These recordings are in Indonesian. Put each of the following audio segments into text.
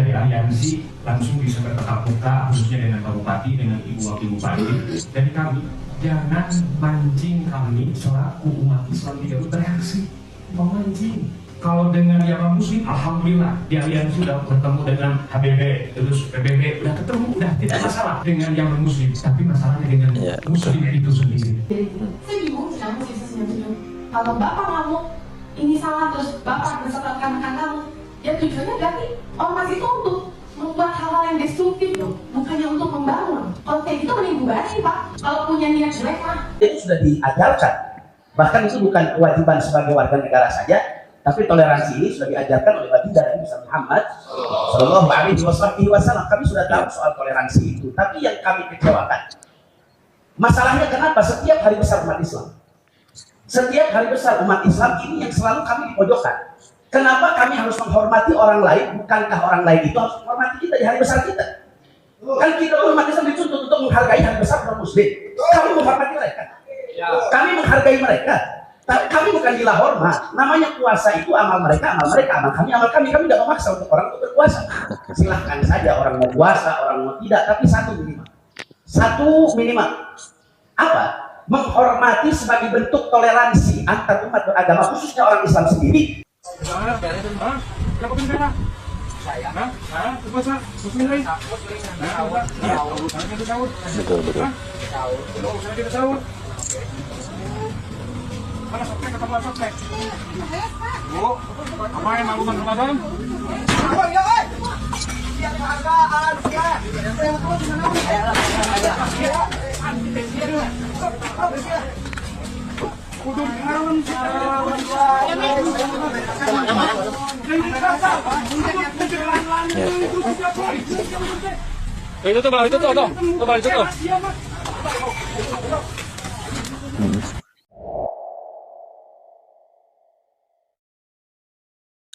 dari aliansi langsung bisa bertatap muka, khususnya dengan Pak Bupati, dengan Ibu Wakil Bupati. Jadi kami jangan mancing kami selaku umat Islam di Garut bereaksi, memancing. Kalau dengan yang muslim, alhamdulillah di aliansi sudah bertemu dengan HBB, terus PBB udah ketemu, udah tidak masalah dengan yang muslim, tapi masalahnya dengan muslim itu sendiri. Saya bingung sama sih kalau bapak ngamuk ini salah terus bapak beserta rekan-rekan kamu, ya tujuannya berarti ormas itu untuk membuat hal-hal yang destruktif loh, bukannya untuk membangun. Kalau kayak gitu mending bubarin Pak. Kalau punya niat jelek mah. Itu sudah diajarkan. Bahkan itu bukan kewajiban sebagai warga negara saja, tapi toleransi ini sudah diajarkan oleh baginda Nabi Muhammad Shallallahu Alaihi Wasallam. Kami sudah tahu soal toleransi itu, tapi yang kami kecewakan, masalahnya kenapa setiap hari besar umat Islam, setiap hari besar umat Islam ini yang selalu kami dipojokkan. Kenapa kami harus menghormati orang lain? Bukankah orang lain itu harus menghormati kita di hari besar kita? Kan kita umat Islam dituntut untuk menghargai hari besar non muslim. Kami menghormati mereka, kami menghargai mereka. Tapi kami bukan gila hormat. Namanya puasa itu amal mereka, amal kami, amal kami. Kami tidak memaksa untuk orang untuk berpuasa. Silahkan saja orang mau puasa, orang mau tidak. Tapi satu minimal. Apa? Menghormati sebagai bentuk toleransi antar umat beragama, khususnya orang Islam sendiri. Betul. Mana sopek ketemu sopek? Bu, apa yang mau Ramadan? Itu tuh.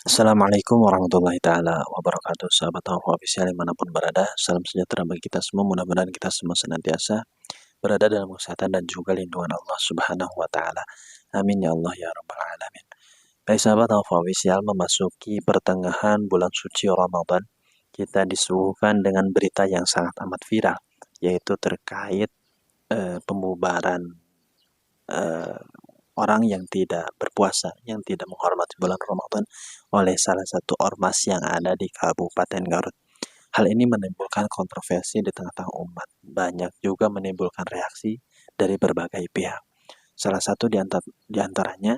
Assalamualaikum warahmatullahi ta'ala wabarakatuh. Sahabat Tawaf Official dimanapun berada, salam sejahtera bagi kita semua. Mudah-mudahan kita semua senantiasa berada dalam kesehatan dan juga lindungan Allah subhanahu wa ta'ala. Amin ya Allah ya rabbal alamin. Baik sahabat Tawaf Official, memasuki pertengahan bulan suci Ramadan, kita disuguhkan dengan berita yang sangat amat viral, yaitu terkait pembubaran orang yang tidak berpuasa, yang tidak menghormati bulan Ramadan oleh salah satu ormas yang ada di Kabupaten Garut. Hal ini menimbulkan kontroversi di tengah-tengah umat. Banyak juga menimbulkan reaksi dari berbagai pihak. Salah satu di antaranya,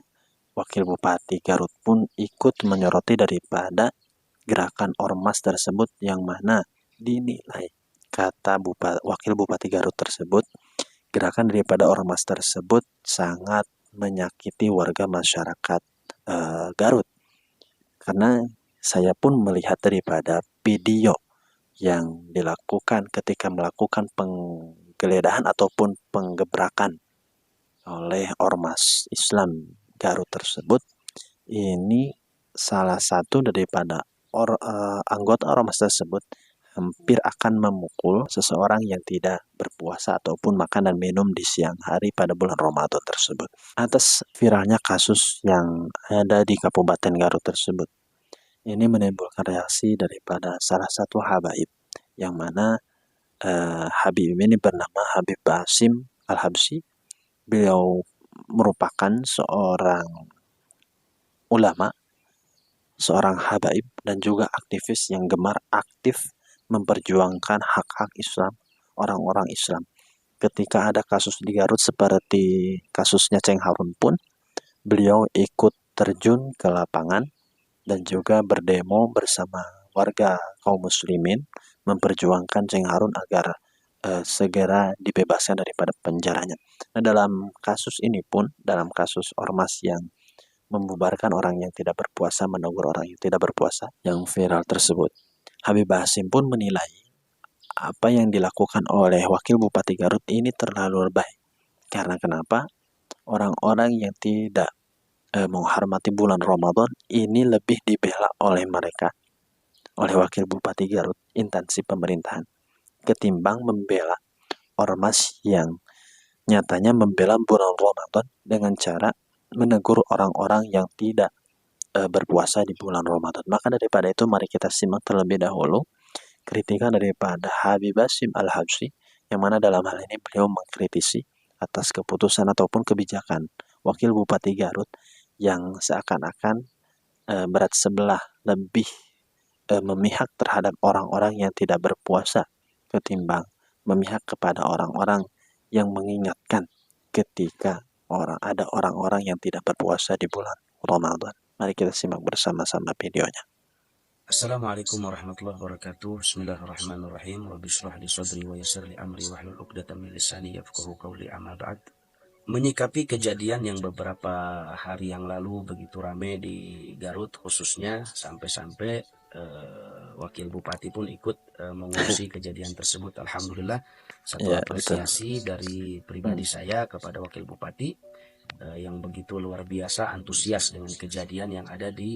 Wakil Bupati Garut pun ikut menyoroti daripada gerakan ormas tersebut, yang mana dinilai, kata Wakil Bupati Garut tersebut, gerakan daripada ormas tersebut sangat menyakiti warga masyarakat Garut. Karena saya pun melihat daripada video yang dilakukan ketika melakukan penggeledahan ataupun penggebrakan oleh ormas Islam Garut tersebut. Ini salah satu daripada anggota ormas tersebut hampir akan memukul seseorang yang tidak berpuasa ataupun makan dan minum di siang hari pada bulan Ramadan tersebut. Atas viralnya kasus yang ada di Kabupaten Garut tersebut, ini menimbulkan reaksi daripada salah satu habaib, yang mana Habib ini bernama Habib Basim Al-Habsyi. Beliau merupakan seorang ulama, seorang habaib, dan juga aktivis yang gemar aktif memperjuangkan hak-hak Islam, orang-orang Islam. Ketika ada kasus di Garut seperti kasusnya Ceng Harun pun, beliau ikut terjun ke lapangan dan juga berdemo bersama warga kaum muslimin memperjuangkan Ceng Harun agar segera dibebaskan daripada penjaranya. Nah, dalam kasus ini pun, dalam kasus ormas yang membubarkan orang yang tidak berpuasa, menegur orang yang tidak berpuasa, yang viral tersebut, Habib Basim pun menilai apa yang dilakukan oleh Wakil Bupati Garut ini terlalu lebay. Karena kenapa? Orang-orang yang tidak menghormati bulan Ramadan ini lebih dibela oleh mereka, oleh Wakil Bupati Garut, instansi pemerintahan, ketimbang membela ormas yang nyatanya membela bulan Ramadan dengan cara menegur orang-orang yang tidak berpuasa di bulan Ramadan. Maka daripada itu mari kita simak terlebih dahulu kritikan daripada Habib Basim Al-Habsyi, yang mana dalam hal ini beliau mengkritisi atas keputusan ataupun kebijakan Wakil Bupati Garut yang seakan-akan berat sebelah, lebih memihak terhadap orang-orang yang tidak berpuasa ketimbang memihak kepada orang-orang yang mengingatkan ketika ada orang-orang yang tidak berpuasa di bulan Ramadan. Mari kita simak bersama-sama videonya. Assalamualaikum warahmatullahi wabarakatuh. Bismillahirrahmanirrahim. Rabbi shrah li sadri wa yassir li amri wahlul 'uqdatam min lisani yafqahu qawli. Amma ba'd. Menyikapi kejadian yang beberapa hari yang lalu begitu ramai di Garut khususnya, sampai-sampai Wakil Bupati pun ikut mengurusi kejadian tersebut. Alhamdulillah, satu apresiasi dari pribadi saya kepada Wakil Bupati yang begitu luar biasa antusias dengan kejadian yang ada di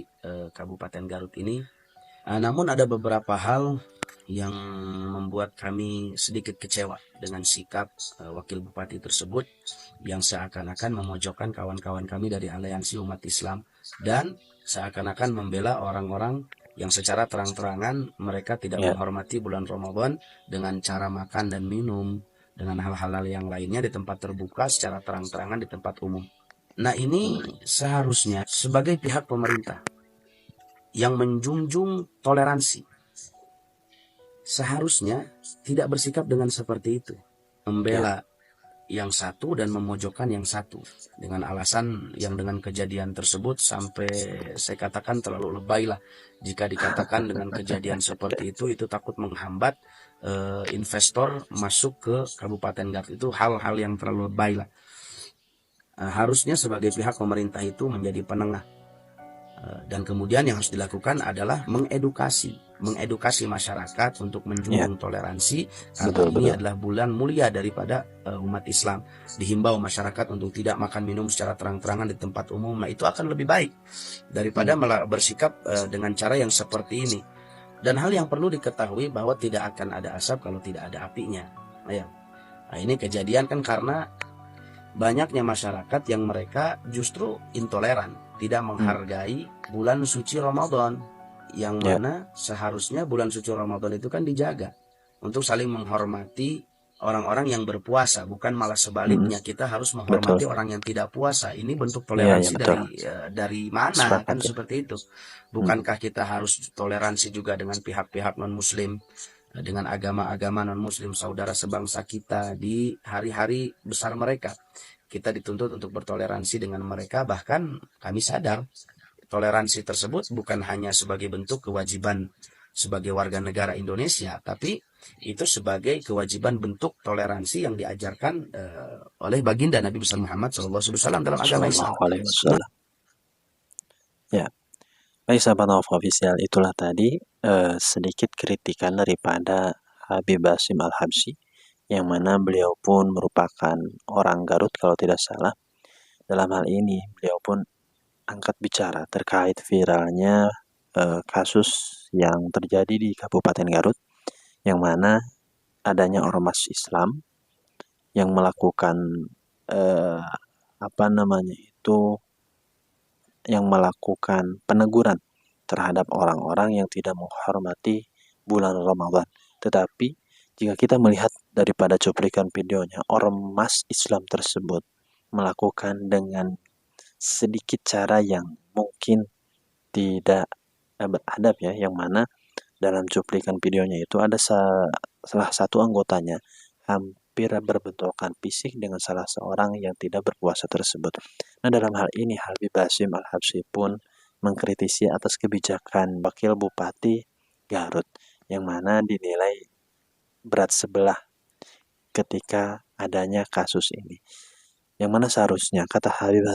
Kabupaten Garut ini. Namun ada beberapa hal yang membuat kami sedikit kecewa dengan sikap Wakil Bupati tersebut yang seakan-akan memojokkan kawan-kawan kami dari Aliansi Umat Islam dan seakan-akan membela orang-orang yang secara terang-terangan mereka tidak menghormati bulan Ramadan dengan cara makan dan minum dengan hal-hal yang lainnya di tempat terbuka secara terang-terangan di tempat umum. Nah, ini seharusnya sebagai pihak pemerintah yang menjunjung toleransi seharusnya tidak bersikap dengan seperti itu, membela yang satu dan memojokkan yang satu dengan alasan yang dengan kejadian tersebut sampai saya katakan terlalu lebay lah jika dikatakan dengan kejadian seperti itu takut menghambat investor masuk ke Kabupaten Garut. Itu hal-hal yang terlalu lebay lah. Harusnya sebagai pihak pemerintah itu menjadi penengah. Dan kemudian yang harus dilakukan adalah mengedukasi masyarakat untuk menjunjung toleransi karena ini adalah bulan mulia daripada umat Islam. Dihimbau masyarakat untuk tidak makan minum secara terang-terangan di tempat umum. Nah, itu akan lebih baik daripada bersikap dengan cara yang seperti ini. Dan hal yang perlu diketahui bahwa tidak akan ada asap kalau tidak ada apinya. Nah, ini kejadian kan karena banyaknya masyarakat yang mereka justru intoleran, tidak menghargai bulan suci Ramadan, yang mana seharusnya bulan suci Ramadan itu kan dijaga untuk saling menghormati orang-orang yang berpuasa, bukan malah sebaliknya kita harus menghormati orang yang tidak puasa. Ini bentuk toleransi dari mana kan seperti itu. Bukankah kita harus toleransi juga dengan pihak-pihak non-muslim, dengan agama-agama non-muslim saudara sebangsa kita di hari-hari besar mereka? Kita dituntut untuk bertoleransi dengan mereka, bahkan kami sadar toleransi tersebut bukan hanya sebagai bentuk kewajiban sebagai warga negara Indonesia, tapi itu sebagai kewajiban bentuk toleransi yang diajarkan oleh baginda Nabi besar Muhammad SAW dalam agama Islam. Ya, baik sahabat Nova Official, itulah tadi sedikit kritikan daripada Habib Basim Al-Habsyi, yang mana beliau pun merupakan orang Garut kalau tidak salah. Dalam hal ini beliau pun angkat bicara terkait viralnya kasus yang terjadi di Kabupaten Garut, yang mana adanya ormas Islam yang melakukan yang melakukan peneguran terhadap orang-orang yang tidak menghormati bulan Ramadan. Tetapi jika kita melihat daripada cuplikan videonya, ormas Islam tersebut melakukan dengan sedikit cara yang mungkin tidak beradab yang mana dalam cuplikan videonya itu ada salah satu anggotanya hampir berbentrokan fisik dengan salah seorang yang tidak berpuasa tersebut. Nah, dalam hal ini Habib Basim Al-Habsyi pun mengkritisi atas kebijakan Wakil Bupati Garut yang mana dinilai berat sebelah ketika adanya kasus ini, yang mana seharusnya kata Habib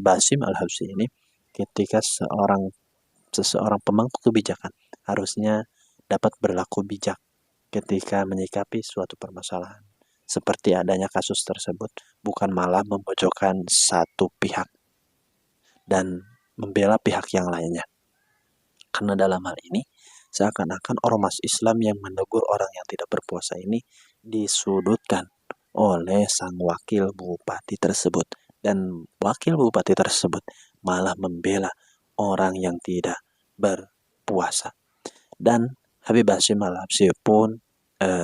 Basim Al-Habsyi ini, ketika seseorang pemangku kebijakan harusnya dapat berlaku bijak ketika menyikapi suatu permasalahan seperti adanya kasus tersebut, bukan malah memojokkan satu pihak dan membela pihak yang lainnya. Karena dalam hal ini seakan-akan ormas Islam yang menegur orang yang tidak berpuasa ini disudutkan oleh sang wakil bupati tersebut dan wakil bupati tersebut malah membela orang yang tidak berpuasa. Dan Habib Hashim Al-Habsyi pun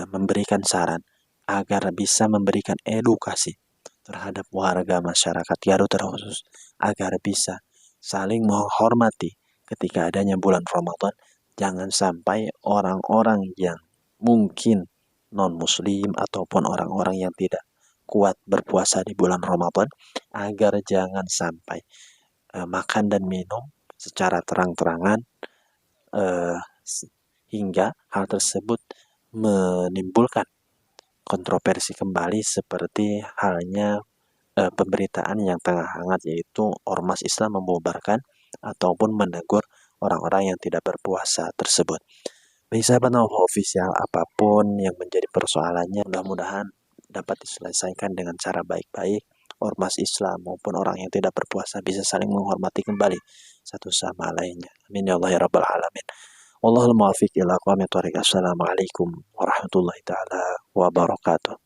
memberikan saran agar bisa memberikan edukasi terhadap warga masyarakat Garut terkhusus agar bisa saling menghormati ketika adanya bulan Ramadan. Jangan sampai orang-orang yang mungkin non-muslim ataupun orang-orang yang tidak kuat berpuasa di bulan Ramadan agar jangan sampai makan dan minum secara terang-terangan hingga hal tersebut menimbulkan kontroversi kembali seperti halnya pemberitaan yang tengah hangat, yaitu ormas Islam membubarkan ataupun menegur orang-orang yang tidak berpuasa tersebut. Bagi sahabat Naufal Official, apapun yang menjadi persoalannya mudah-mudahan dapat diselesaikan dengan cara baik-baik. Ormas Islam maupun orang yang tidak berpuasa bisa saling menghormati kembali satu sama lainnya. Amin ya Allah ya Rabbal Alamin. Wallahul muwaffiq ila aqwamit thoriq. Assalamualaikum warahmatullahi taala wabarakatuh.